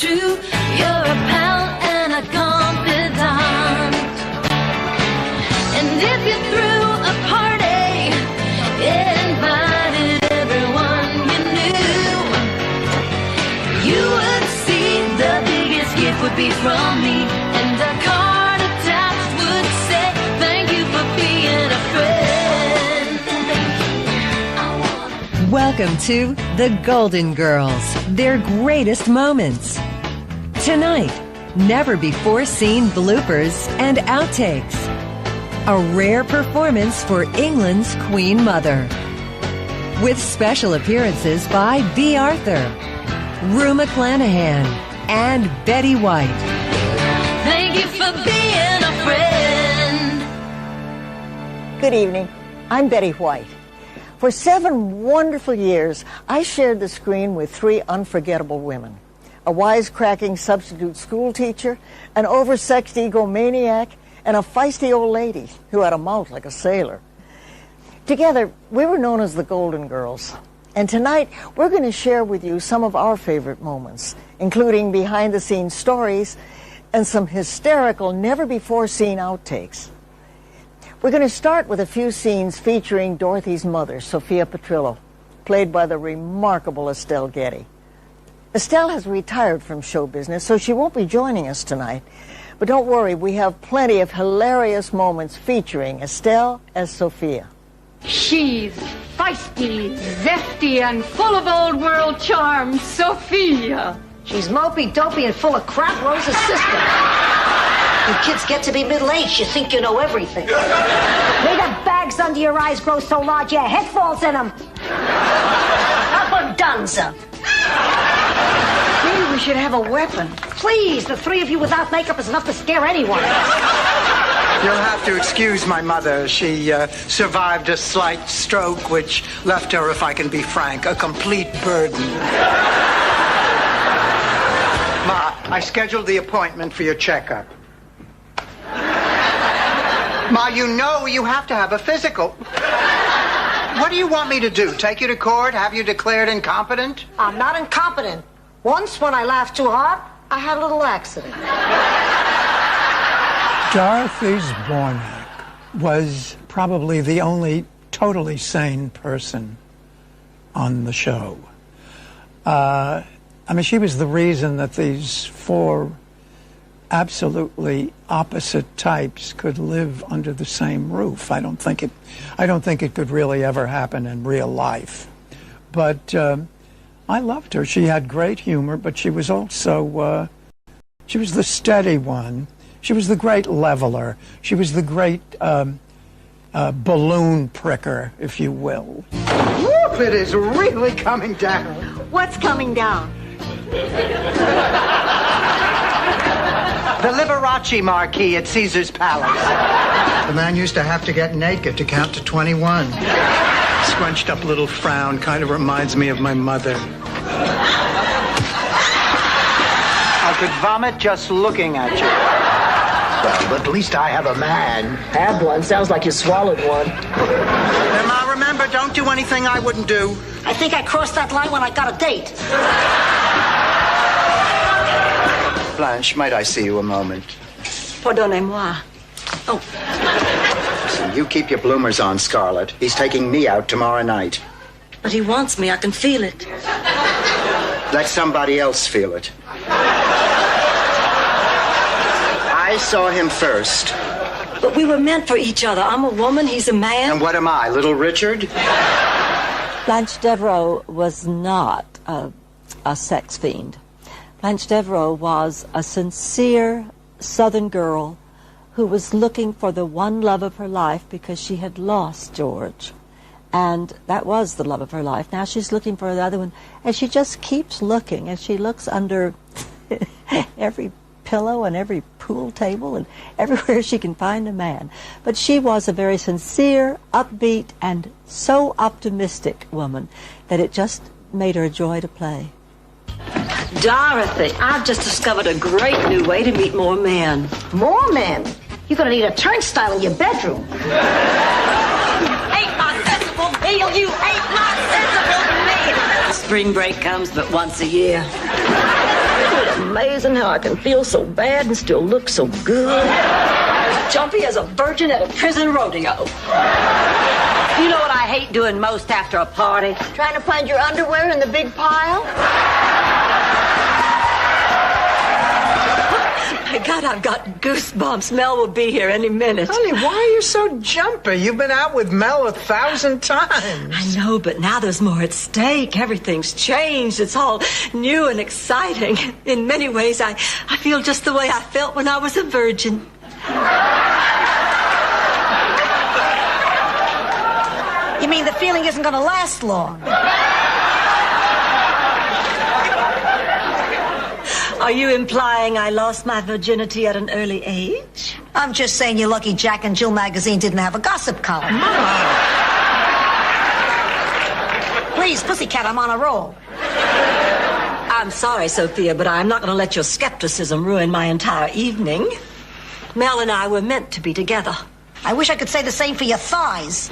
true. You're a pal and a confidant. And if you threw a party, invited everyone you knew, you would see the biggest gift would be from me, and a card attached would say, thank you for being a friend. Welcome to The Golden Girls, their greatest moments. Tonight, never-before-seen bloopers and outtakes. A rare performance for England's Queen Mother. With special appearances by Bea Arthur, Rue McClanahan, and Betty White. Thank you for being a friend. Good evening. I'm Betty White. For 7 wonderful years, I shared the screen with 3 unforgettable women. A wisecracking substitute school teacher, an oversexed egomaniac, and a feisty old lady who had a mouth like a sailor. Together, we were known as the Golden Girls. And tonight, we're going to share with you some of our favorite moments, including behind-the-scenes stories and some hysterical, never-before-seen outtakes. We're going to start with a few scenes featuring Dorothy's mother, Sophia Petrillo, played by the remarkable Estelle Getty. Estelle has retired from show business, so she won't be joining us tonight. But don't worry, we have plenty of hilarious moments featuring Estelle as Sophia. She's feisty, zesty, and full of old world charm, Sophia. She's mopey, dopey, and full of crap, Rosa's sister. When kids get to be middle-aged, you think you know everything. May the bags under your eyes grow so large your head falls in them. Abundanza. Maybe we should have a weapon. Please, the 3 of you without makeup is enough to scare anyone. You'll have to excuse my mother. She survived a slight stroke, which left her, if I can be frank, a complete burden. Ma, I scheduled the appointment for your checkup. Ma, you know you have to have a physical. What do you want me to do? Take you to court? Have you declared incompetent? I'm not incompetent. Once, when I laughed too hard, I had a little accident. Dorothy Zbornak was probably the only totally sane person on the show. I mean, she was the reason that these 4 absolutely opposite types could live under the same roof. I don't think it could really ever happen in real life. But I loved her. She had great humor, but she was also she was the steady one. She was the great leveler. She was the great balloon pricker, if you will. Whoop, it is really coming down. What's coming down? The Liberace marquee at Caesar's Palace. The man used to have to get naked to count to 21. Scrunched up little frown kind of reminds me of my mother. I could vomit just looking at you. Well, but at least I have a man. Had one. Sounds like you swallowed one. And Ma, remember, don't do anything I wouldn't do. I think I crossed that line when I got a date. Blanche, might I see you a moment? Pardonnez-moi. Oh. Listen, you keep your bloomers on, Scarlett. He's taking me out tomorrow night. But he wants me. I can feel it. Let somebody else feel it. I saw him first. But we were meant for each other. I'm a woman, he's a man. And what am I, Little Richard? Blanche Devereaux was not a sex fiend. Blanche Devereaux was a sincere Southern girl who was looking for the one love of her life because she had lost George. And that was the love of her life. Now she's looking for the other one. And she just keeps looking as she looks under every pillow and every pool table and everywhere she can find a man. But she was a very sincere, upbeat, and so optimistic woman that it just made her a joy to play. Dorothy, I've just discovered a great new way to meet more men. More men? You're going to need a turnstile in your bedroom. Hate my sensible meal, you hate my sensible meal. Spring break comes but once a year. What a amazing how I can feel so bad and still look so good. As jumpy as a virgin at a prison rodeo. You know what I hate doing most after a party? Trying to find your underwear in the big pile? My God, I've got goosebumps. Mel will be here any minute. Honey, why are you so jumpy? You've been out with Mel 1,000 times. I know, but now there's more at stake. Everything's changed. It's all new and exciting. In many ways, I feel just the way I felt when I was a virgin. You mean the feeling isn't going to last long? Are you implying I lost my virginity at an early age? I'm just saying you're lucky Jack and Jill magazine didn't have a gossip column. Please, Pussycat, I'm on a roll. I'm sorry, Sophia, but I'm not going to let your skepticism ruin my entire evening. Mel and I were meant to be together. I wish I could say the same for your thighs.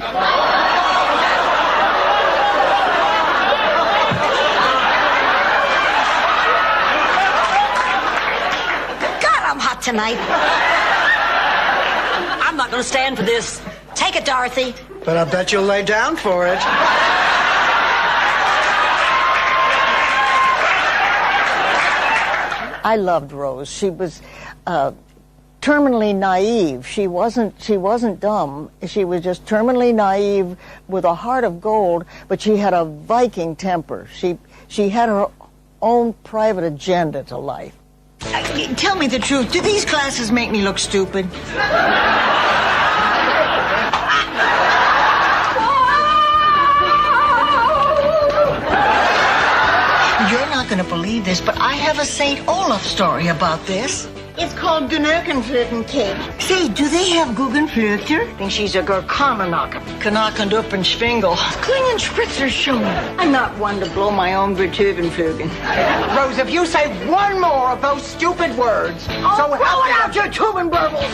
Tonight. I'm not going to stand for this. Take it, Dorothy. But I bet you'll lay down for it. I loved Rose. She was terminally naive. She wasn't dumb. She was just terminally naive with a heart of gold, but she had a Viking temper. She had her own private agenda to life. Tell me the truth. Do these glasses make me look stupid? You're not going to believe this, but I have a St. Olaf story about this. It's called Guggenflöten. Say, do they have Guggenflöter? I think she's a Gerkamenacher. Knackend up and Schwingel. Klingen Spritzer schon. I'm not one to blow my own Beethovenflügel. Rose, if you say one more of those stupid words, so blow it out your tubing burbles.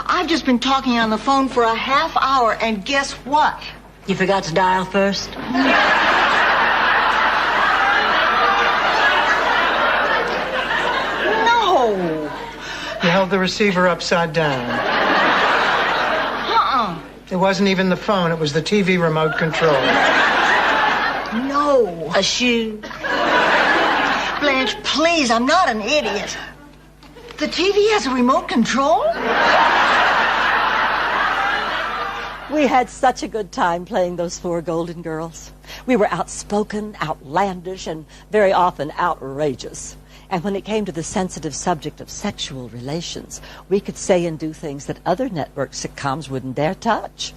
I've just been talking on the phone for a half hour, and guess what? You forgot to dial first? You held the receiver upside down. It wasn't even the phone, it was the TV remote control. No. A shoe? Blanche, please, I'm not an idiot. The TV has a remote control? We had such a good time playing those 4 Golden Girls. We were outspoken, outlandish, and very often outrageous. And when it came to the sensitive subject of sexual relations, we could say and do things that other network sitcoms wouldn't dare touch.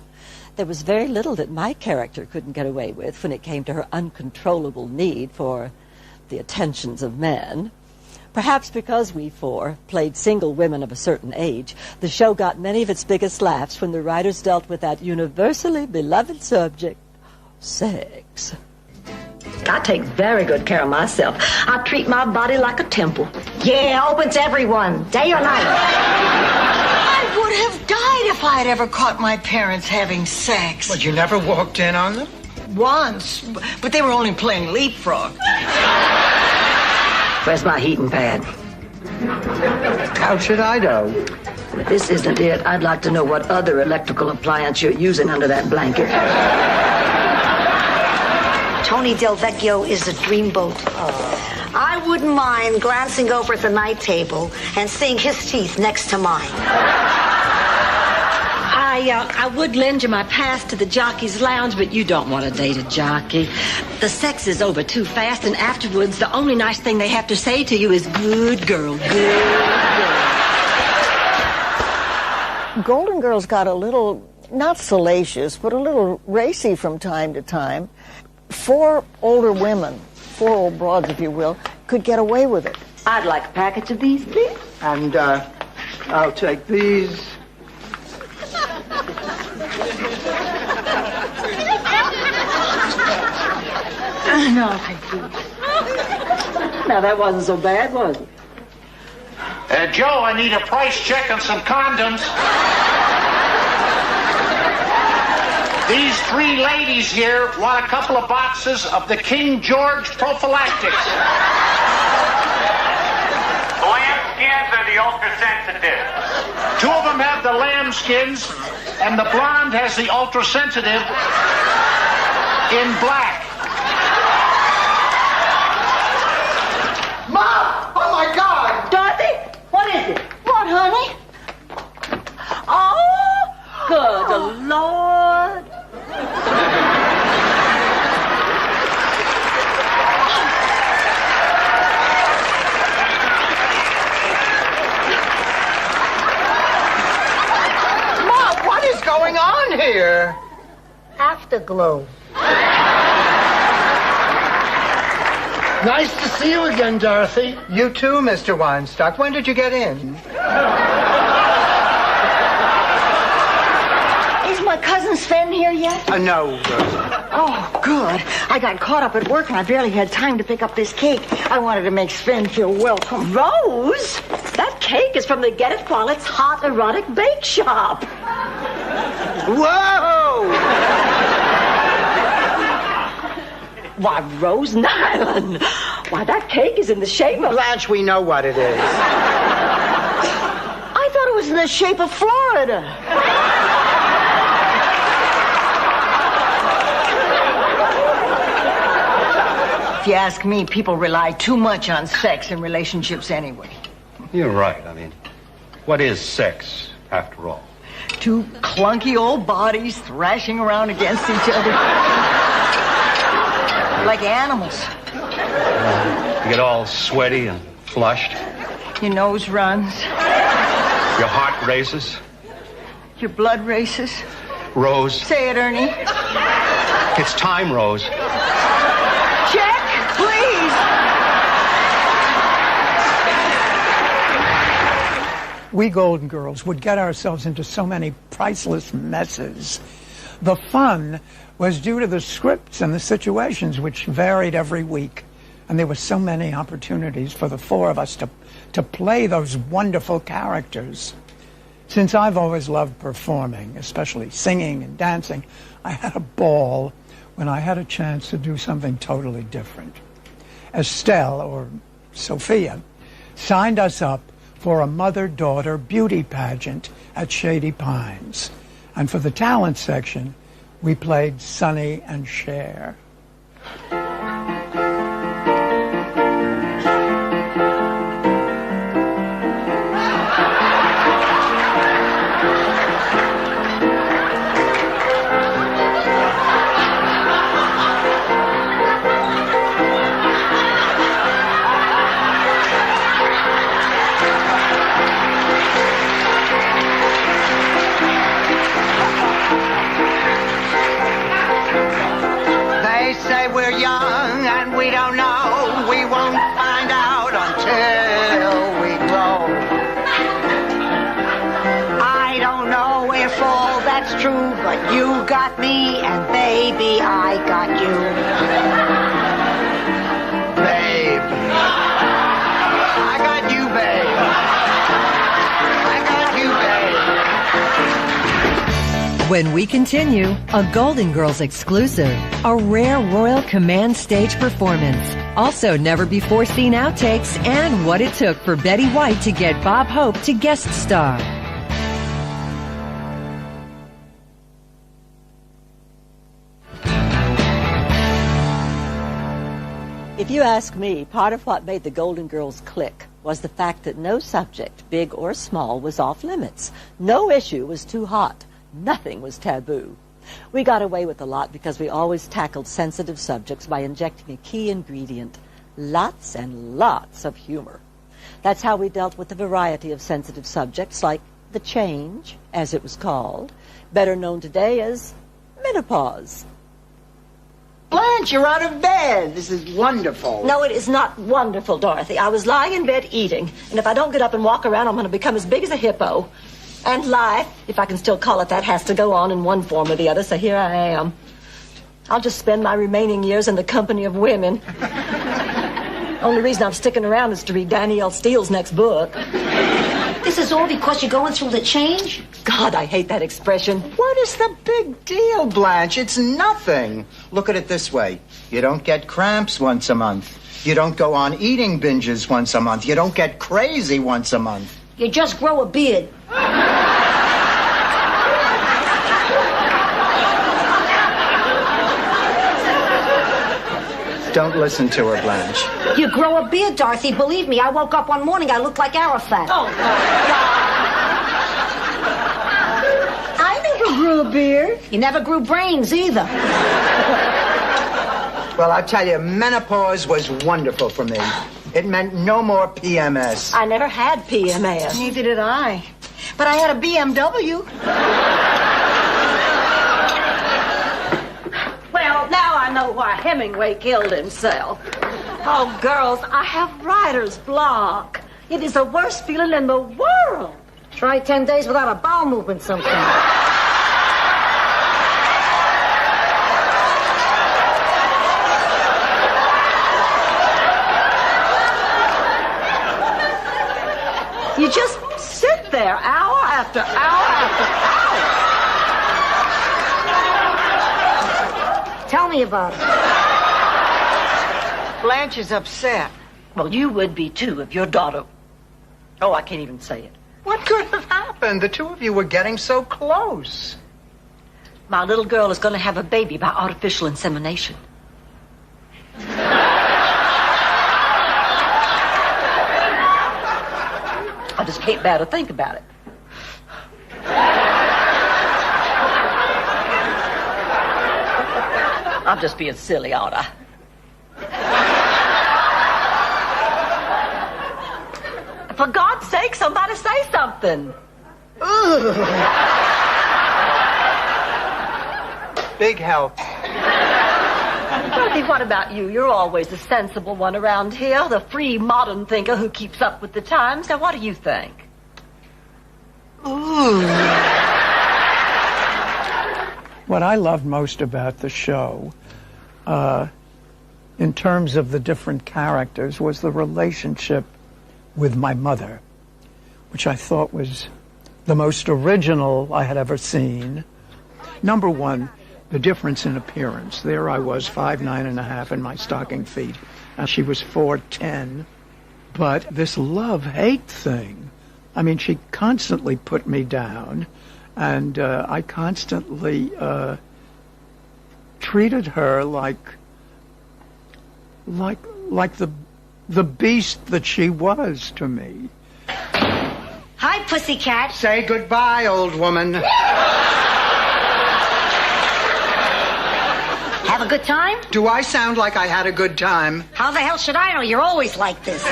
There was very little that my character couldn't get away with when it came to her uncontrollable need for the attentions of men. Perhaps because we 4 played single women of a certain age, the show got many of its biggest laughs when the writers dealt with that universally beloved subject, sex. I take very good care of myself. I treat my body like a temple. Yeah, open to everyone, day or night. I would have died if I had ever caught my parents having sex. But you never walked in on them? Once, but they were only playing leapfrog. Where's my heating pad? How should I know? If this isn't it, I'd like to know what other electrical appliance you're using under that blanket. Tony Del Vecchio is a dreamboat. I wouldn't mind glancing over at the night table and seeing his teeth next to mine. I would lend you my pass to the jockey's lounge, but you don't want to date a jockey. The sex is over too fast, and afterwards, the only nice thing they have to say to you is, good girl, good girl. Golden Girls got a little, not salacious, but a little racy from time to time. 4 older women, 4 old broads, if you will, could get away with it. I'd like a package of these, please. And, I'll take these. No, thank you. Now, that wasn't so bad, was it? Joe, I need a price check on some condoms. These 3 ladies here want a couple of boxes of the King George prophylactics. ultra-sensitive. Two of them have the lambskins, and the blonde has the ultra-sensitive in black. Mom! Oh, my God! Dorothy, what is it? What, honey? Oh, good Lord. Mom, what is going on here? Afterglow. Nice to see you again, Dorothy. You too, Mr. Weinstock. When did you get in? Is my cousin Sven here yet? No, Rosie. Oh, good. I got caught up at work and I barely had time to pick up this cake. I wanted to make Sven feel welcome. Rose, that cake is from the Get It While It's Hot erotic bake shop. Whoa! Why, Rose Nyland. Why, that cake is in the shape of... Blanche, we know what it is. I thought it was in the shape of Florida. If you ask me, people rely too much on sex in relationships anyway. You're right. I mean, what is sex, after all? Two clunky old bodies thrashing around against each other. Like animals. You get all sweaty and flushed. Your nose runs. Your heart races. Your blood races. Rose. Say it, Ernie. It's time, Rose. Check, please. We Golden Girls would get ourselves into so many priceless messes. The fun was due to the scripts and the situations, which varied every week. And there were so many opportunities for the four of us to play those wonderful characters. Since I've always loved performing, especially singing and dancing, I had a ball when I had a chance to do something totally different. Estelle, or Sophia, signed us up for a mother-daughter beauty pageant at Shady Pines. And for the talent section, we played Sonny and Cher. We're young and we don't know. We won't find out until we grow. I don't know if all that's true, but you got me and baby, I got you. Babe. I got you, babe. I got you, babe. When we continue, a Golden Girls exclusive, a rare Royal Command stage performance, also never-before-seen outtakes, and what it took for Betty White to get Bob Hope to guest star. If you ask me, part of what made the Golden Girls click was the fact that no subject, big or small, was off limits. No issue was too hot. Nothing was taboo. We got away with a lot because we always tackled sensitive subjects by injecting a key ingredient, lots and lots of humor. That's how we dealt with a variety of sensitive subjects like the change, as it was called, better known today as menopause. Blanche, you're out of bed. This is wonderful. No, it is not wonderful, Dorothy. I was lying in bed eating, and if I don't get up and walk around, I'm going to become as big as a hippo. And life, if I can still call it that, has to go on in one form or the other, so here I am. I'll just spend my remaining years in the company of women. Only reason I'm sticking around is to read Danielle Steele's next book. This is all because you're going through the change? God, I hate that expression. What is the big deal, Blanche? It's nothing. Look at it this way. You don't get cramps once a month. You don't go on eating binges once a month. You don't get crazy once a month. You just grow a beard. Don't listen to her, Blanche. You grow a beard, Dorothy. Believe me, I woke up one morning, I looked like Arafat. Oh, my God. I never grew a beard. You never grew brains either. Well, I tell you, menopause was wonderful for me. It meant no more PMS. I never had PMS. Neither did I. But I had a BMW. Well, now I know why Hemingway killed himself. Oh, girls, I have writer's block. It is the worst feeling in the world. Try 10 days without a bowel movement sometime. You just sit there hour after hour after hour. Tell me about it. Blanche is upset. Well, you would be too if your daughter... Oh, I can't even say it. What could have happened? The two of you were getting so close. My little girl is going to have a baby by artificial insemination. I just can't bear to think about it. I'm just being silly, aren't I? For God's sake, somebody say something. Big help. Dorothy, what about you? You're always the sensible one around here, the free modern thinker who keeps up with the times. Now, what do you think? Ooh. What I loved most about the show, in terms of the different characters, was the relationship with my mother, which I thought was the most original I had ever seen. Number one, the difference in appearance. There I was, 5'9.5" in my stocking feet, and she was 4'10". But this love-hate thing, I mean, she constantly put me down, and I constantly treated her like the beast that she was to me. Hi, pussycat. Say goodbye, old woman. Have a good time? Do I sound like I had a good time? How the hell should I know? You're always like this.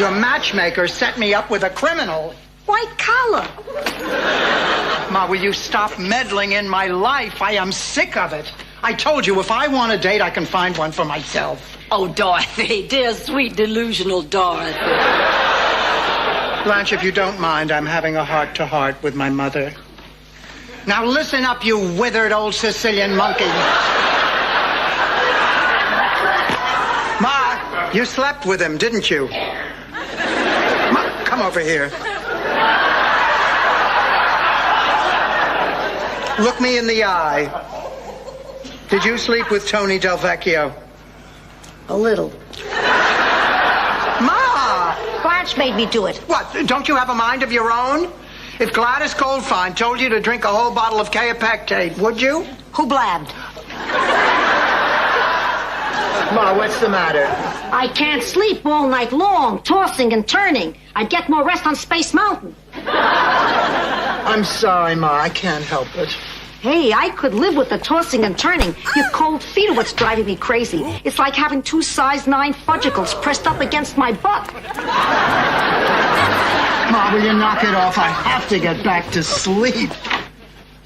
Your matchmaker set me up with a criminal. White collar. Ma, will you stop meddling in my life? I am sick of it. I told you, if I want a date, I can find one for myself. Oh, Dorothy, dear, sweet, delusional Dorothy. Blanche, if you don't mind, I'm having a heart-to-heart with my mother. Now listen up, you withered old Sicilian monkey. Ma, you slept with him, didn't you? Ma, come over here. Look me in the eye. Did you sleep with Tony Del Vecchio? A little. Ma! Blanche made me do it. What, don't you have a mind of your own? If Gladys Goldfine told you to drink a whole bottle of Kaopectate, would you? Who blabbed? Ma, what's the matter? I can't sleep all night long, tossing and turning. I'd get more rest on Space Mountain. I'm sorry, Ma, I can't help it. Hey, I could live with the tossing and turning. Your cold feet are what's driving me crazy. It's like having 2 size 9 fudgicles pressed up against my butt. Ma, will you knock it off? I have to get back to sleep.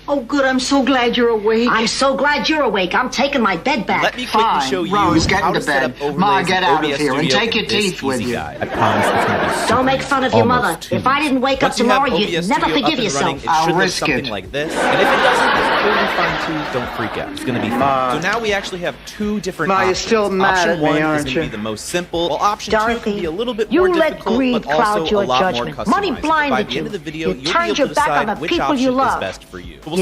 Oh, good. I'm so glad you're awake. I'm so glad you're awake. I'm taking my bed back. Let me quickly show you Rose, get how into to set bed. up overlays Ma, get in out of OBS here and Studio take your with this teeth with easy you. guide. I promise it's going to be Don't make fun of your mother. If I didn't wake up Once you have tomorrow, you'd OBS never Studio forgive up and yourself. running, it I'll should look risk something it. like this. And if it doesn't, it's totally fine too. Don't freak out. It's going to be fine. So now we actually have 2 different Ma, you're options. still mad option at me, 1 is aren't going to you? be the most simple, while option 2 Dorothy, can be a little bit you more let difficult, greed but also cloud your a lot judgment. more Money customized. blinded By the end you. of the video, You you'll be turned able your to back on decide the which people option you is love. best for you. We'll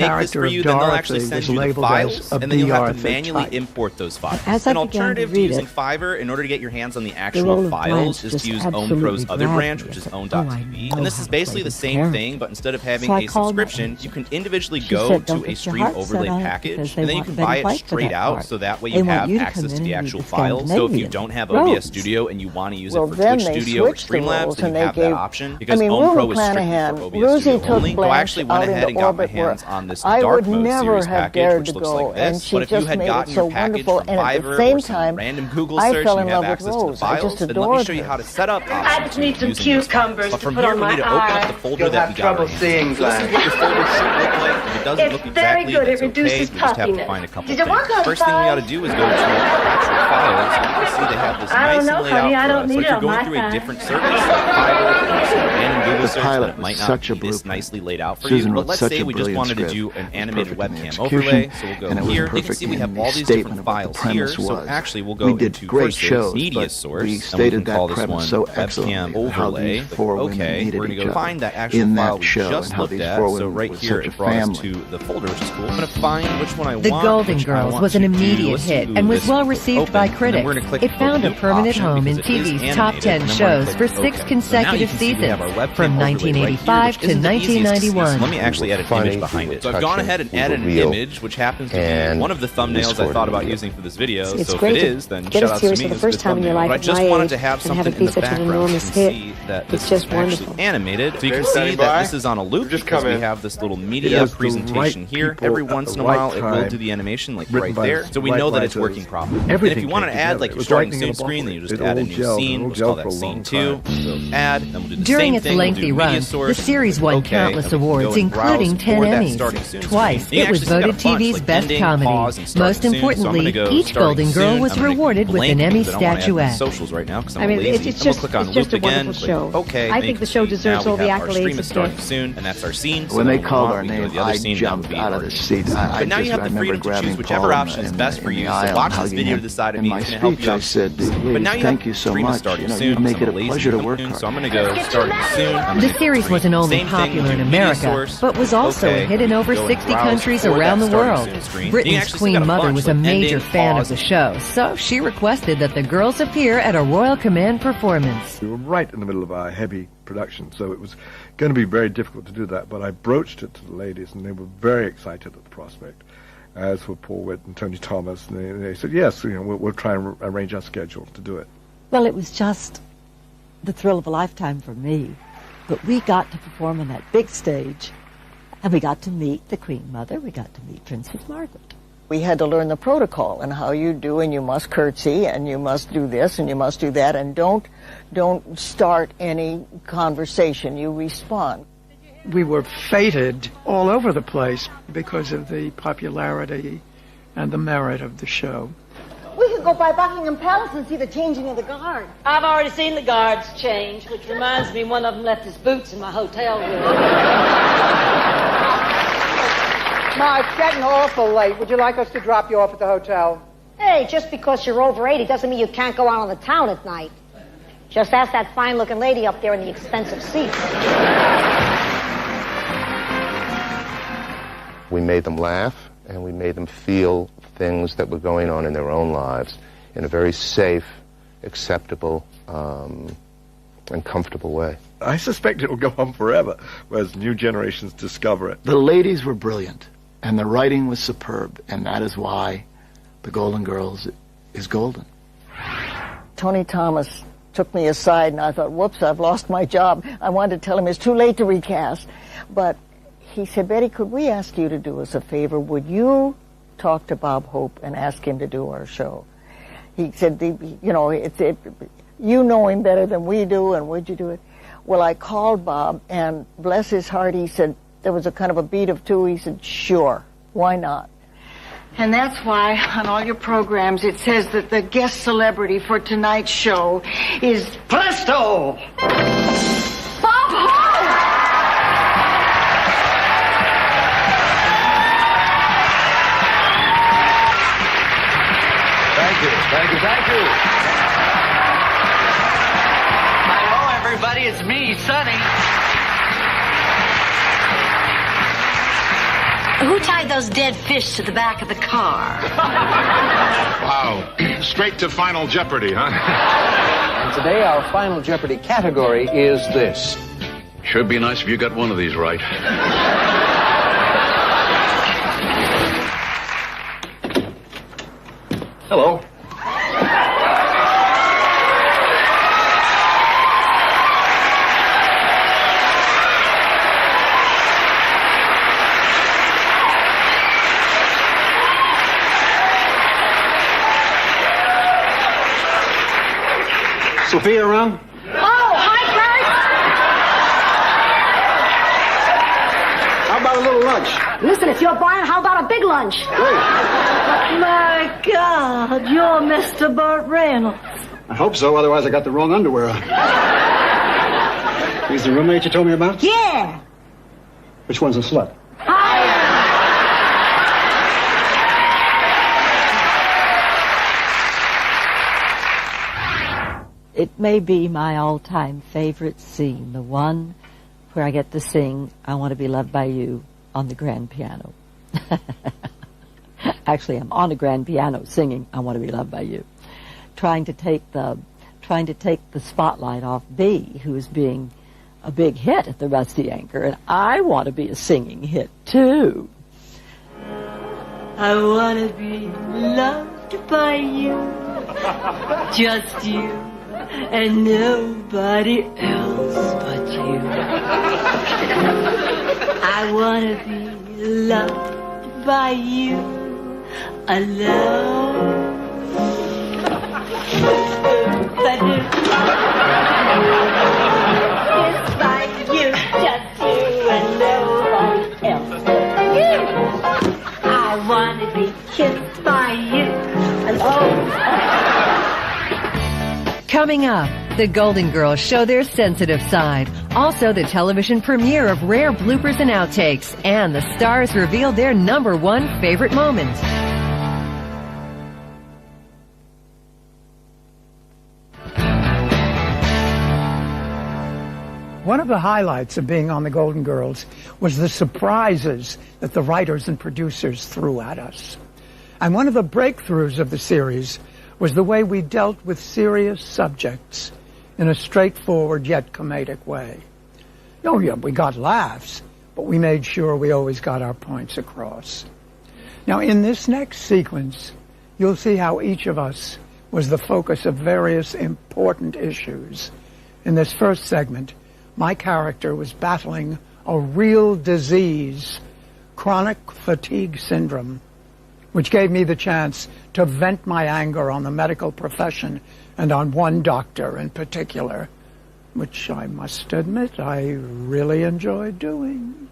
make this character for of you, then they'll Dorothy actually send was you the labeled files, as a and then you'll have to BR manually type. import those files. As I An began to alternative to read using it, Fiverr, in order to get your hands on the role actual of files, Blanche is just to use absolutely OwnPro's other grabbed branch, me. which is I own.tv. said, "Oh, I know And this how is to basically play the this same character." thing, but instead of having So I a called my subscription, you can individually She go said, "Don't to a get your stream heart set overlay on it package, because they and then you want can Betty buy it White for straight that out, part. so that way They you want have you to come access in to the and actual read the files. So if you Scandinavian don't have roles. OBS Studio and you want to use Well, it for then Twitch they Studio or switched the Streamlabs, roles then and you they have that gave- option. Because I mean, OwnPro Rula is strictly Clanahan, for OBS Rosie Studio took only. Well, I Blanche actually went out ahead into and got my orbit where hands on this I Dark would Mode never series have package, dared which to looks go, like and this. she But if you just had made it gotten so your package wonderful, from and at the Fiverr same or some time, random Google I search, fell you in have love with access to the Rose. I files, just then let me adored show you her. how to set up I just need some cucumbers But to from put here, on we my need to open eye. up the folder You'll that have we got our trouble hands seeing, on. So this is what your folder should look like. If it doesn't It's look very exactly, good. It that's okay. reduces We just have to puffiness. find a couple Did you things. work on First thing we got to files? do is go to actual files. You can see they have this I don't nice know, and laid honey. I out don't for us. need Like it you're on going my through a time. different service, like Fiverr, and Google search pilot that might was not such be a this blueprint. nicely laid out for Susan you. But wrote let's such say a we just brilliant wanted to script. do It an was animated perfect in the webcam execution, overlay. So we'll and go it was here. You can perfect see we in have the all these statement different of what the files here. premise So was. actually, we'll go We did into great first shows, media but source, we and we stated can call that this premise one so webcam excellently, how overlay. these four women Okay, needed we're going each to go other find that actual in file that we show just and how looked these at. four So women right was here, such a it brought us family. to the folder, which is cool. I'm going to find which one I The want. Golden which I Girls want was an to do. immediate Let's hit do and was this well one. received Open. by critics. we're gonna click It found the a new permanent option home in because it is TV's top animated, 10 and then we're shows gonna for click 6 OK. consecutive So now you can see we have seasons, our webcam from overlay right here, 1985 which to isn't the easiest to see. 1991. So let me actually add an image behind it. So I've gone ahead and added an image, which happens to be one of the thumbnails I thought about using for this video. It's so if great it to is, then get shout a out to me. series for the It's a first good time in your thumbnail. life But I at just my wanted age to have and something have it in be the such an background. enormous So you can hit. see that It's this just is actually wonderful. animated. So you can Okay, see standing that by. this is on a loop Just because come we in. have this little It media has the presentation right here. people Every at once the in a while, right it will time, do the animation like written right by there. the So we right know that it's writers. working properly. And Everything if you want to came add together. like It your was starting lightning in scene a screen, bottle. then you just It add a all new gelled. scene. It all We'll just call gelled that for a scene long 2. time. Add. Then we'll do the During same its thing. We'll lengthy do run, media source. the series won Okay, countless and we can awards, go and browse including 10 for that Emmys. starting soon Twice, screen. You it was actually see voted got a bunch, TV's like best ending, comedy. pause, and starting Most soon. So I'm importantly, gonna go each starting Golden soon. Girl was I'm gonna rewarded with blank an Emmy because I don't wanna add the statuette. socials right now because I'm I mean, lazy. it's And we'll just, click on it's just a loop again. wonderful Click show. OK. I Then think you the can show see deserves now all we the have our accolades stream it is starting gets. soon, and that's our scene. So When they then called we our go to name, the other I scene, that jumped would be out of our the seat. But now you have the remember freedom to grabbing choose whichever Paul option is in best the- for in you. the So aisle watch and this hugging video him. to decide if In it's my going to help speech, you I out. said, But now you thank have you so stream is much. starting You know, soon. you make it a Lazy pleasure to work soon, hard. So I'm going to go starting soon. I'm The gonna series stream. wasn't only Same thing, popular we'll in do media America, source. but was also Okay. a hit in over Go and 60 browse countries for that around the starting world. soon screen. You Britain's actually Queen got a Mother bunch, was a like major ending, fan of pause, the show, so she requested that the girls appear at a Royal Command performance. We were right in the middle of our heavy production, so it was going to be very difficult to do that, but I broached it to the ladies, and they were very excited at the prospect, as were Paul Witt and Tony Thomas, and they said, yes, you know, we'll try and arrange our schedule to do it. Well, it was just the thrill of a lifetime for me. But we got to perform on that big stage, and we got to meet the Queen Mother, we got to meet Princess Margaret. We had to learn the protocol and how you do, and you must curtsy, and you must do this, and you must do that, and don't start any conversation. You respond. We were feted all over the place because of the popularity and the merit of the show. We could go by Buckingham Palace and see the changing of the guard. I've already seen the guards change, which reminds me one of them left his boots in my hotel room. Ma, it's getting awful late. Would you like us to drop you off at the hotel? Hey, just because you're over 80 doesn't mean you can't go out on the town at night. Just ask that fine-looking lady up there in the expensive seat. We made them laugh, and we made them feel things that were going on in their own lives in a very safe, acceptable, and comfortable way. I suspect it will go on forever, as new generations discover it. The ladies were brilliant, and the writing was superb, and that is why The Golden Girls is golden. Tony Thomas took me aside, and I thought, whoops, I've lost my job. I wanted to tell him it's too late to recast. But he said, Betty, could we ask you to do us a favor? Would you talk to Bob Hope and ask him to do our show? He said, you know him better than we do, and would you do it? Well, I called Bob, and bless his heart, he said, there was a kind of a beat of two. He said, sure, why not? And that's why on all your programs it says that the guest celebrity for tonight's show is Presto! Bob Hope! Thank you. Hi-ho, everybody. It's me, Sonny. Who tied those dead fish to the back of the car? Wow. Straight to Final Jeopardy, huh? And today our Final Jeopardy category is this. Sure be nice if you got one of these right. Hello. Sophia around? Oh, hi, Kurt. How about a little lunch? Listen, if you're buying, how about a big lunch? My God, you're Mr. Burt Reynolds. I hope so, otherwise I got the wrong underwear on. He's the roommate you told me about? Yeah. Which one's a slut? It may be my all-time favorite scene, the one where I get to sing I Want to Be Loved by You on the grand piano. Actually, I'm on a grand piano singing I Want to Be Loved by You. trying to take the spotlight off B, who is being a big hit at the Rusty Anchor, and I want to be a singing hit too. I want to be loved by you, just you, and nobody else but you. I want to be loved by you alone. Kissed by you, just you, and nobody else but you. I want to be kissed by you alone. Coming up, the Golden Girls show their sensitive side. Also, the television premiere of rare bloopers and outtakes. And the stars reveal their #1 favorite moment. One of the highlights of being on the Golden Girls was the surprises that the writers and producers threw at us. And one of the breakthroughs of the series was the way we dealt with serious subjects in a straightforward yet comedic way. Oh yeah, we got laughs, but we made sure we always got our points across. Now in this next sequence, you'll see how each of us was the focus of various important issues. In this first segment, my character was battling a real disease, chronic fatigue syndrome, which gave me the chance to vent my anger on the medical profession and on one doctor in particular, which I must admit I really enjoyed doing.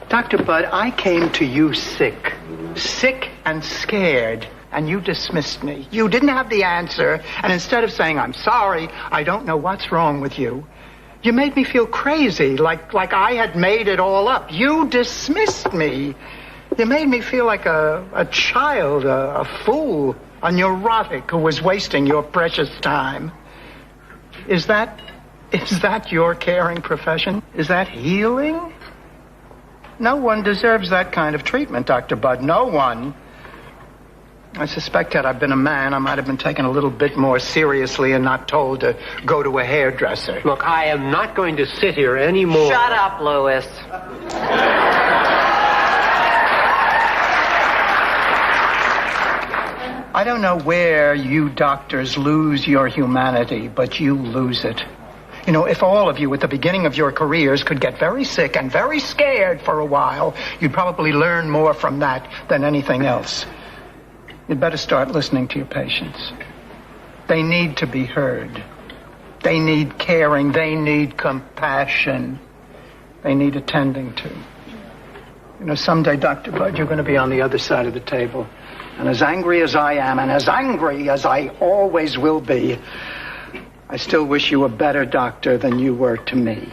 Dr. Budd, I came to you sick and scared, and you dismissed me. You didn't have the answer, and instead of saying, I'm sorry, I don't know what's wrong with you, you made me feel crazy, like I had made it all up. You dismissed me. You made me feel like a child, a fool, a neurotic who was wasting your precious time. Is that your caring profession? Is that healing? No one deserves that kind of treatment, Dr. Budd. No one. I suspect had I been a man, I might have been taken a little bit more seriously and not told to go to a hairdresser. Look, I am not going to sit here anymore. Shut up, Louis. I don't know where you doctors lose your humanity, but you lose it. You know, if all of you at the beginning of your careers could get very sick and very scared for a while, you'd probably learn more from that than anything else. You'd better start listening to your patients. They need to be heard. They need caring. They need compassion. They need attending to. You know, someday, Dr. Budd, you're going to be on the other side of the table. And as angry as I am, and as angry as I always will be, I still wish you a better doctor than you were to me.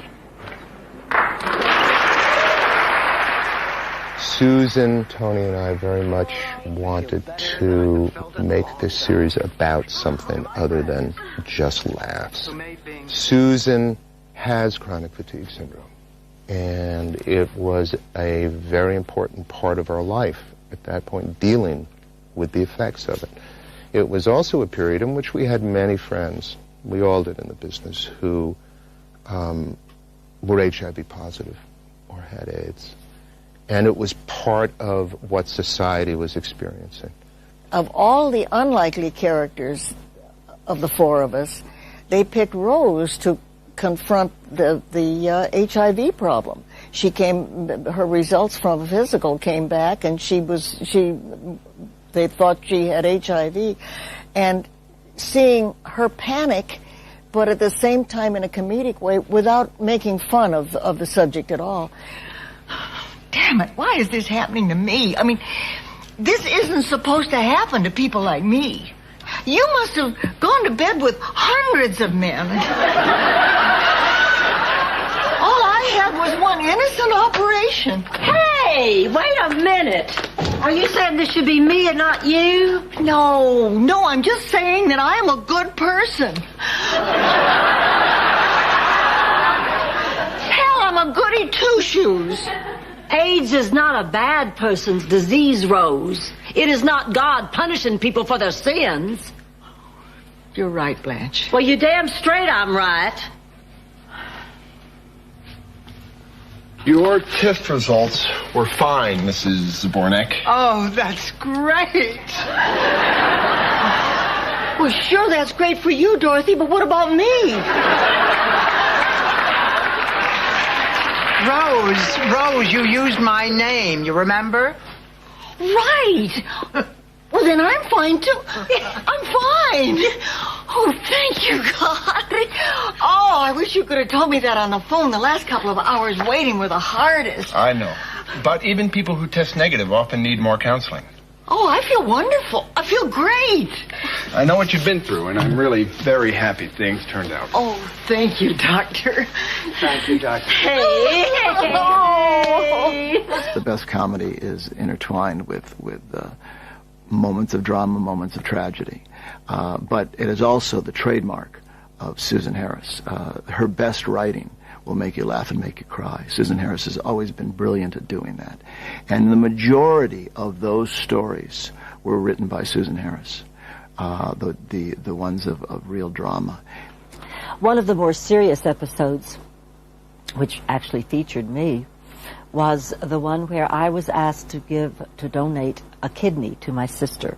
Susan, Tony, and I very much wanted to make this series about something other than just laughs. Susan has chronic fatigue syndrome, and it was a very important part of our life at that point, dealing with the effects of it. It was also a period in which we had many friends, we all did in the business, who were HIV positive or had AIDS. And it was part of what society was experiencing. Of all the unlikely characters of the four of us, they picked Rose to confront the HIV problem. Her results from a physical came back, and they thought she had HIV. And seeing her panic, but at the same time in a comedic way, without making fun of the subject at all. Damn it, why is this happening to me? I mean, this isn't supposed to happen to people like me. You must have gone to bed with hundreds of men. All I had was one innocent operation. Hey, wait a minute. Are you saying this should be me and not you? No, I'm just saying that I am a good person. Hell, I'm a goody two-shoes. AIDS is not a bad person's disease, Rose. It is not God punishing people for their sins. You're right, Blanche. Well, you damn straight I'm right. Your test results were fine, Mrs. Zabornik. Oh, that's great. Well, sure, that's great for you, Dorothy, but what about me? Rose, you used my name, you remember? Right. Well, then I'm fine, too. I'm fine. Oh, thank you, God. Oh, I wish you could have told me that on the phone. The last couple of hours waiting were the hardest. I know. But even people who test negative often need more counseling. Oh, I feel wonderful. I feel great. I know what you've been through, and I'm really very happy things turned out. Oh, thank you, Doctor. Thank you, Doctor. Hey. The best comedy is intertwined with moments of drama, moments of tragedy. But it is also the trademark of Susan Harris. Her best writing will make you laugh and make you cry. Susan Harris has always been brilliant at doing that. And the majority of those stories were written by Susan Harris, the ones of real drama. One of the more serious episodes, which actually featured me, was the one where I was asked to donate a kidney to my sister,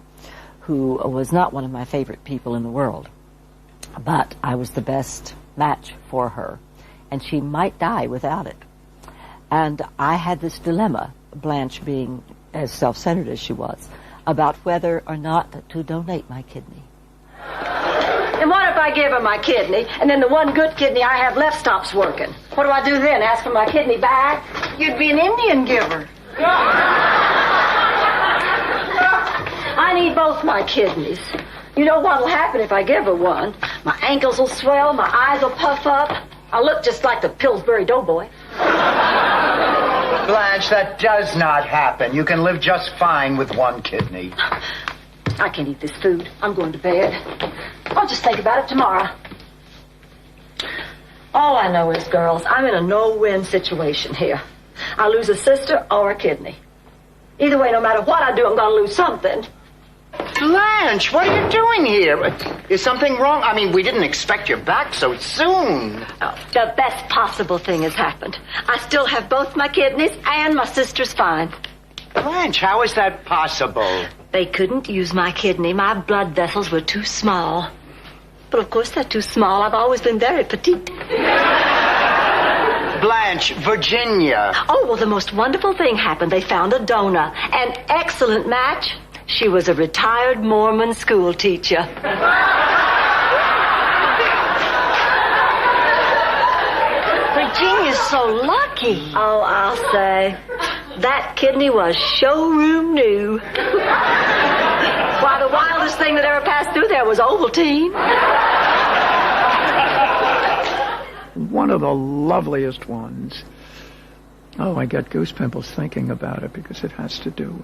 who was not one of my favorite people in the world. But I was the best match for her, and she might die without it. And I had this dilemma, Blanche being as self-centered as she was, about whether or not to donate my kidney. And what if I give her my kidney, and then the one good kidney I have left stops working? What do I do then? Ask for my kidney back? You'd be an Indian giver. I need both my kidneys. You know what'll happen if I give her one? My ankles will swell, my eyes will puff up. I'll look just like the Pillsbury Doughboy. Blanche, that does not happen. You can live just fine with one kidney. I can't eat this food. I'm going to bed. I'll just think about it tomorrow. All I know is, girls, I'm in a no-win situation here. I lose a sister or a kidney. Either way, no matter what I do, I'm going to lose something. Blanche, what are you doing here? Is something wrong? I mean, we didn't expect you back so soon. Oh, the best possible thing has happened. I still have both my kidneys, and my sister's fine. Blanche, how is that possible? They couldn't use my kidney. My blood vessels were too small. But of course they're too small. I've always been very petite. Blanche, Virginia. Oh, well, the most wonderful thing happened. They found a donor. An excellent match. She was a retired Mormon school teacher. Virginia's so lucky. Oh, I'll say. That kidney was showroom new. Why, the wildest thing that ever passed through there was Ovaltine. One of the loveliest ones. Oh, I get goose pimples thinking about it because it has to do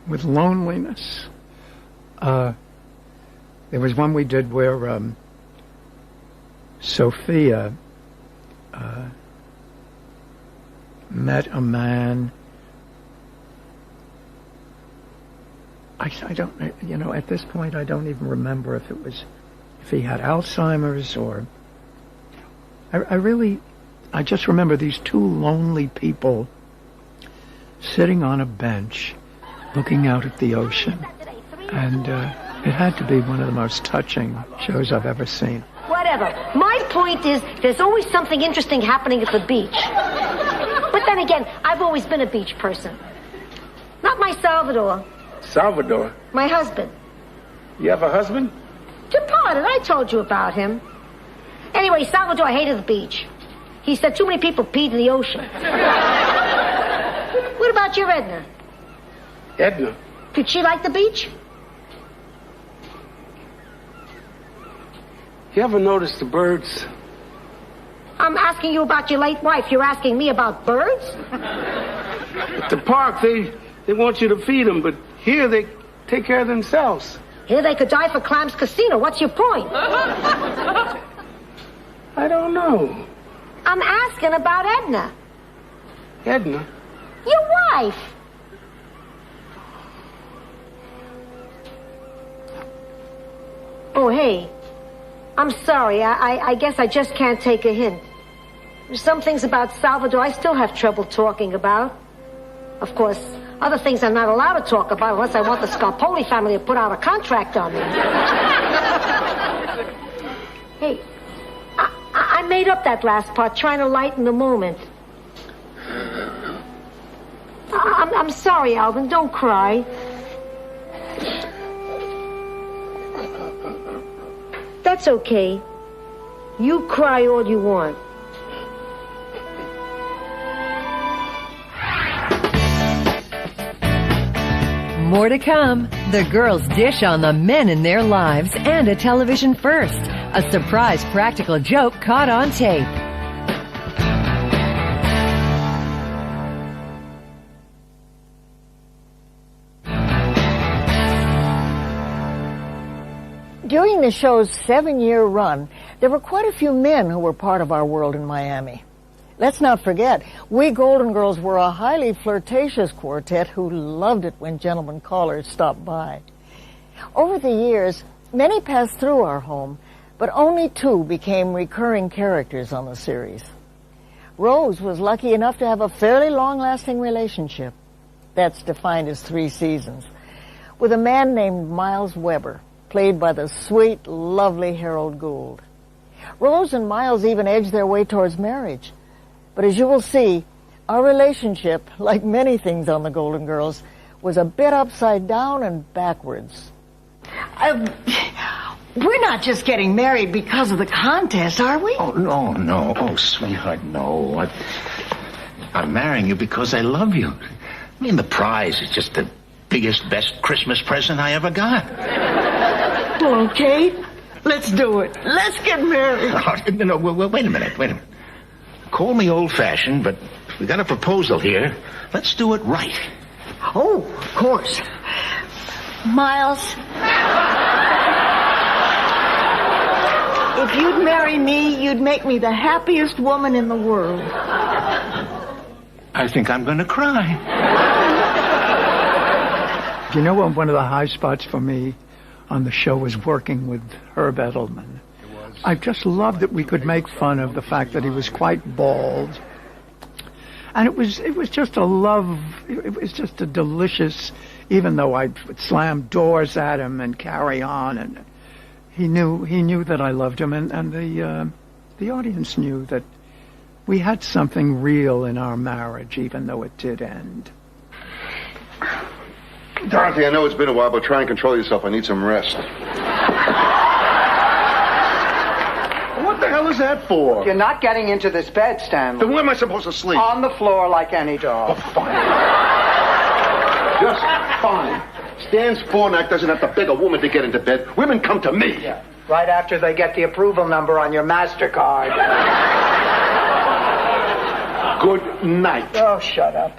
with loneliness. There was one we did where Sophia met a man. I don't, you know, at this point I don't even remember if he had Alzheimer's or... I just remember these two lonely people sitting on a bench looking out at the ocean. And it had to be one of the most touching shows I've ever seen. Whatever. My point is, there's always something interesting happening at the beach. But then again, I've always been a beach person. Not my Salvador. Salvador? My husband. You have a husband? Departed. I told you about him. Anyway, Salvador hated the beach. He said too many people peed in the ocean. What about your Edna? Edna? Did she like the beach? You ever notice the birds? I'm asking you about your late wife. You're asking me about birds? At the park, they want you to feed them, but here they take care of themselves. Here they could die for Clams Casino. What's your point? I don't know. I'm asking about Edna. Edna? Your wife. Oh, hey. I'm sorry. I guess I just can't take a hint. There's some things about Salvador I still have trouble talking about. Of course, other things I'm not allowed to talk about unless I want the Scarpoli family to put out a contract on me. Hey, I made up that last part trying to lighten the moment. I'm sorry, Alvin. Don't cry. That's okay. You cry all you want. More to come. The girls dish on the men in their lives and a television first. A surprise practical joke caught on tape. During the show's 7-year run, there were quite a few men who were part of our world in Miami. Let's not forget, we Golden Girls were a highly flirtatious quartet who loved it when gentlemen callers stopped by. Over the years, many passed through our home, but only 2 became recurring characters on the series. Rose was lucky enough to have a fairly long-lasting relationship, that's defined as 3 seasons, with a man named Miles Weber, played by the sweet, lovely Harold Gould. Rose and Miles even edged their way towards marriage. But as you will see, our relationship, like many things on the Golden Girls, was a bit upside down and backwards. We're not just getting married because of the contest, are we? Oh, no. Oh, sweetheart, no. I'm marrying you because I love you. I mean, the prize is just the biggest, best Christmas present I ever got. Well, okay. Let's do it. Let's get married. No, wait a minute. Call me old-fashioned, but we got a proposal here. Let's do it right. Oh, of course. Miles, if you'd marry me, you'd make me the happiest woman in the world. I think I'm going to cry. You know what one of the high spots for me on the show was working with Herb Edelman. I just loved that we could make fun of the fact that he was quite bald. And it was just a love, it was just a delicious, even though I would slam doors at him and carry on, and he knew that I loved him, and the audience knew that we had something real in our marriage, even though it did end. Dorothy, I know it's been a while, but try and control yourself. I need some rest. What the hell is that for? You're not getting into this bed, Stanley. Then where am I supposed to sleep? On the floor like any dog. Oh, fine. Just fine. Stan's Fornack doesn't have to beg a woman to get into bed. Women come to me. Yeah. Right after they get the approval number on your MasterCard. Good night. Oh, shut up.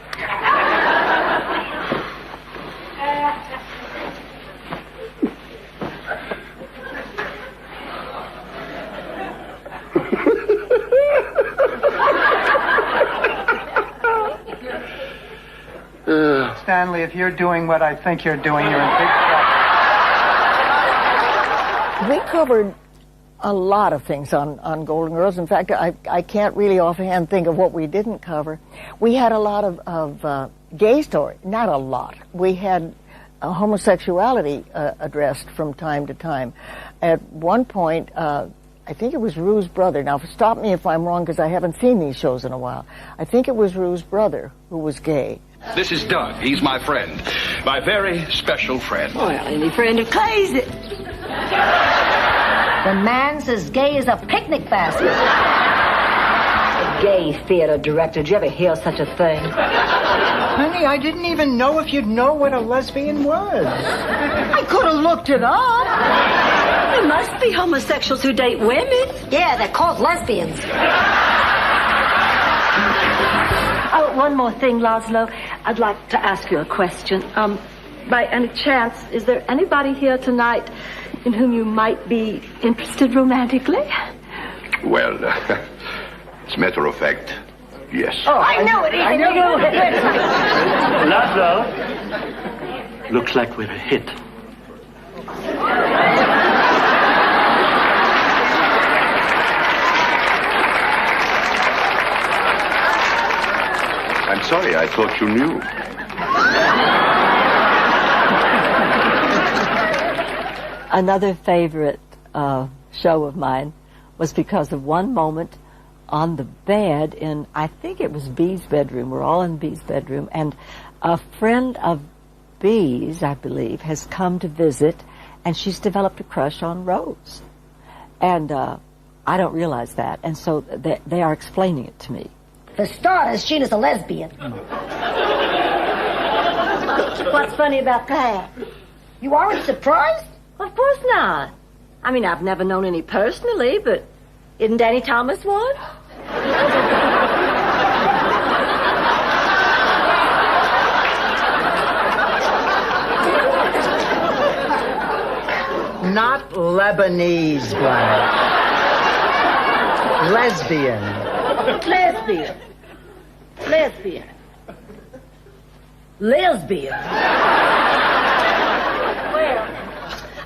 Stanley, if you're doing what I think you're doing, you're in big trouble. We covered a lot of things on Golden Girls. In fact, I can't really offhand think of what we didn't cover. We had a lot of gay stories. Not a lot. We had homosexuality addressed from time to time. At one point, I think it was Rue's brother. Now, stop me if I'm wrong, because I haven't seen these shows in a while. I think it was Rue's brother who was gay. This is Doug. He's my friend. My very special friend. Well, any friend of Clay's it. The man's as gay as a picnic basket. A gay theater director. Did you ever hear such a thing? Honey, I didn't even know if you'd know what a lesbian was. I could have looked it up. There must be homosexuals who date women. Yeah, they're called lesbians. Oh, one more thing, Laszlo. I'd like to ask you a question. By any chance, is there anybody here tonight in whom you might be interested romantically? Well, as a matter of fact, yes. Oh, I knew it. I knew it. Laszlo, looks like we're a hit. sorry. I thought you knew. Another favorite show of mine was because of one moment on the bed in, I think it was Bee's bedroom. We're all in Bee's bedroom, and a friend of Bee's, I believe, has come to visit, and she's developed a crush on Rose. And I don't realize that, and so they are explaining it to me. For starters, Gina's a lesbian. What's funny about that? You aren't surprised? Of course not. I mean, I've never known any personally, but isn't Danny Thomas one? Not Lebanese, Blanche. Lesbian. Lesbian. Lesbian. Lesbian. Well,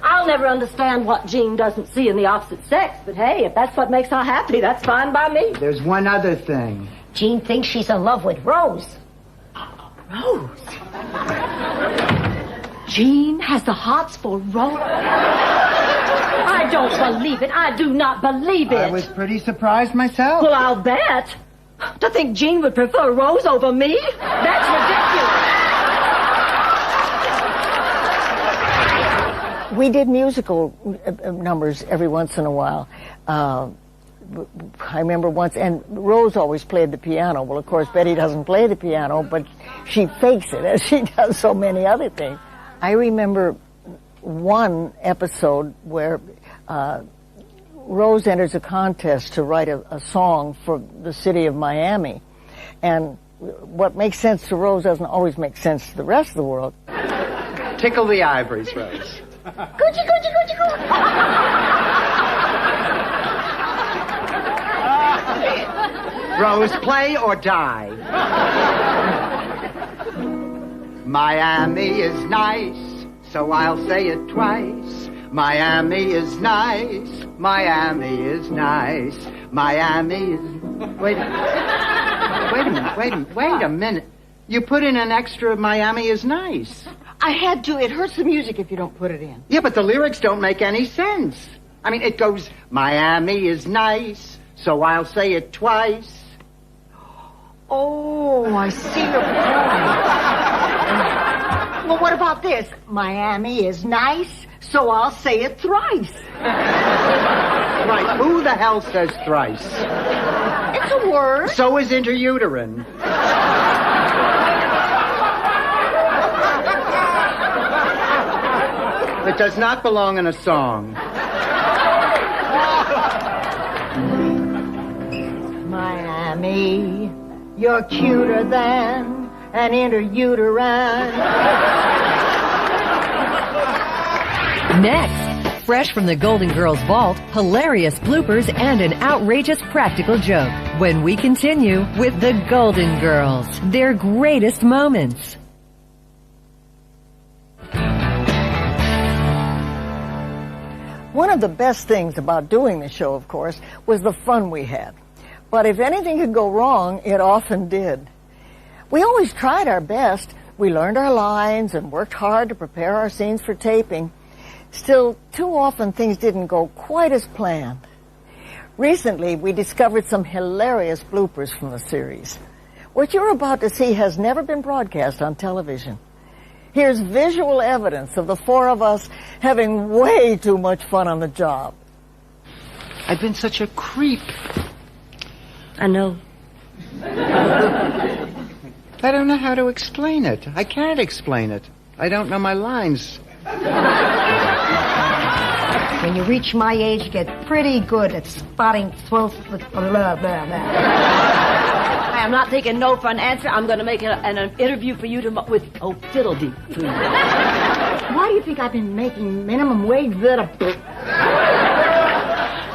I'll never understand what Jean doesn't see in the opposite sex, but hey, if that's what makes her happy, that's fine by me. There's one other thing. Jean thinks she's in love with Rose. Rose? Jean has the hots for Rose? I don't believe it. I do not believe it. I was pretty surprised myself. Well, I'll bet. To think Jean would prefer Rose over me? That's ridiculous. We did musical numbers every once in a while. I remember once, and Rose always played the piano. Well, of course, Betty doesn't play the piano, but she fakes it, as she does so many other things. I remember one episode where Rose enters a contest to write a song for the city of Miami. And what makes sense to Rose doesn't always make sense to the rest of the world. Tickle the ivories, Rose. Coochie, coochie, coochie, coochie. Rose, play or die. Miami is nice, so I'll say it twice. Miami is nice. Miami is nice. Miami is... Wait a minute. You put in an extra Miami is nice. I had to. It hurts the music if you don't put it in. Yeah, but the lyrics don't make any sense. I mean, it goes, Miami is nice, so I'll say it twice. Oh, I see your point. Well, what about this? Miami is nice, so I'll say it thrice. Right, who the hell says thrice? It's a word. So is interuterine. It does not belong in a song. Miami, you're cuter than an interuterine. Next, fresh from the Golden Girls vault, hilarious bloopers and an outrageous practical joke. When we continue with the Golden Girls, their greatest moments. One of the best things about doing the show, of course, was the fun we had. But if anything could go wrong, it often did. We always tried our best. We learned our lines and worked hard to prepare our scenes for taping. Still, too often things didn't go quite as planned. Recently, we discovered some hilarious bloopers from the series. What you're about to see has never been broadcast on television. Here's visual evidence of the four of us having way too much fun on the job. I've been such a creep. I know. I don't know how to explain it. I can't explain it. I don't know my lines. When you reach my age, you get pretty good at spotting blah, blah, blah. I am not taking no for an answer. I'm going to make an interview for you with Fiddledee. Why do you think I've been making minimum wage?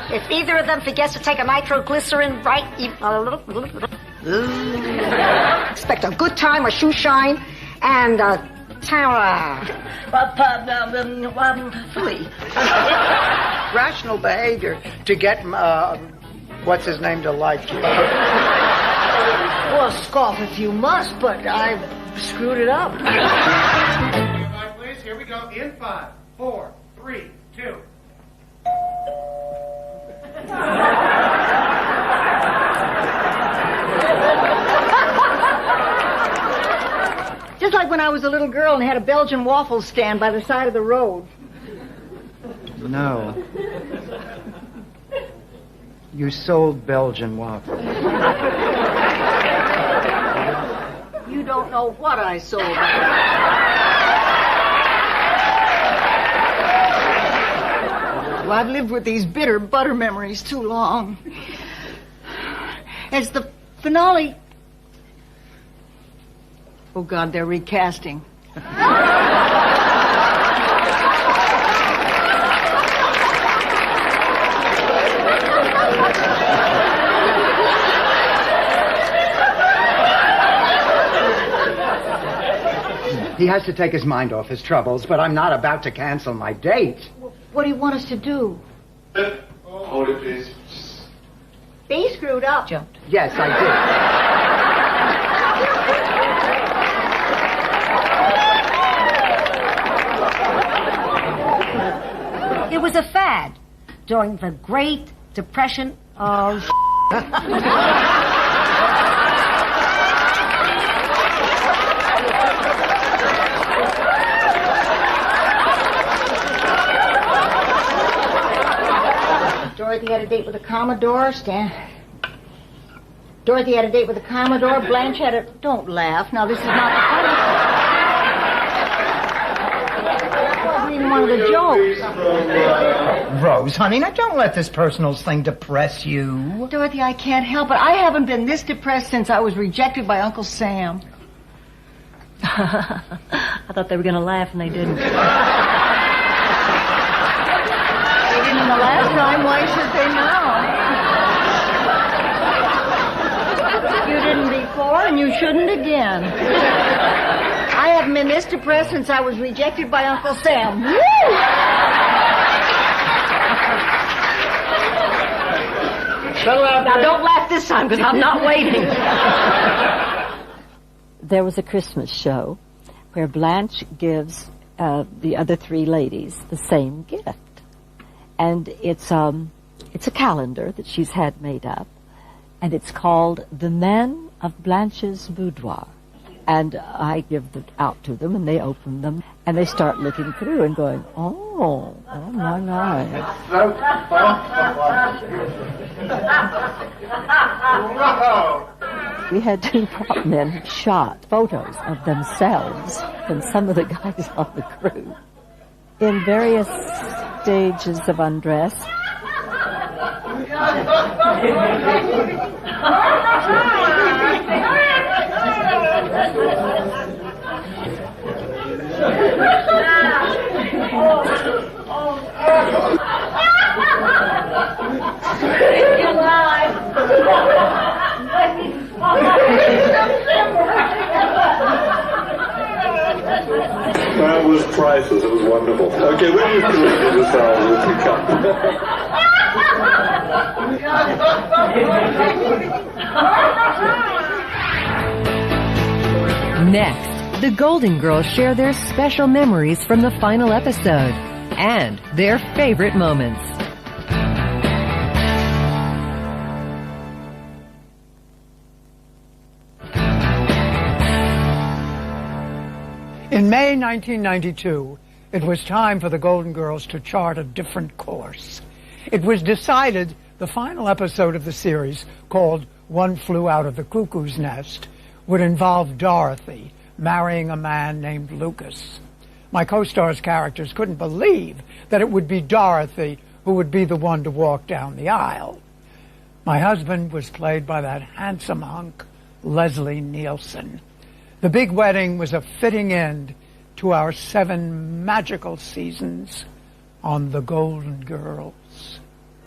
If either of them forgets to take a nitroglycerin, right? Expect a good time, a shoe shine, and a tower. Rational behavior to get, what's his name to like you. Well, scoff if you must, but I screwed it up. Everybody, please. Here we go. In 5, 4, 3, 2. Just like when I was a little girl and had a Belgian waffle stand by the side of the road. No. You sold Belgian waffles. You don't know what I sold. Well, I've lived with these bitter butter memories too long. As the finale... Oh, God, they're recasting. He has to take his mind off his troubles, but I'm not about to cancel my date. What do you want us to do? Hold it, please. They screwed up. Jumped. Yes, I It was a fad during the Great Depression of... Dorothy had a date with a Commodore, Dorothy had a date with a Commodore, Blanche had a... Don't laugh. Now, this is not the funny... That wasn't even one of the jokes. Rose, honey, now don't let this personal thing depress you. Dorothy, I can't help it. I haven't been this depressed since I was rejected by Uncle Sam. I thought they were going to laugh, and they didn't. They didn't the last time. Why should they now? You didn't before, and you shouldn't again. I haven't been this depressed since I was rejected by Uncle Sam. Woo! Now, don't laugh this time, because I'm not waiting. There was a Christmas show where Blanche gives the other three ladies the same gift. And it's a calendar that she's had made up, and it's called The Men of Blanche's Boudoir. And I give it out to them, and they open them, and they start looking through and going, oh my nice. We had two prop men who shot photos of themselves and some of the guys on the crew in various stages of undress. That was priceless. It was wonderful. Okay, we're used to looking at this Next, the Golden Girls share their special memories from the final episode and their favorite moments. In May 1992, it was time for the Golden Girls to chart a different course. It was decided the final episode of the series, called One Flew Out of the Cuckoo's Nest, would involve Dorothy marrying a man named Lucas. My co-stars' characters couldn't believe that it would be Dorothy who would be the one to walk down the aisle. My husband was played by that handsome hunk, Leslie Nielsen. The big wedding was a fitting end to our 7 magical seasons on The Golden Girls.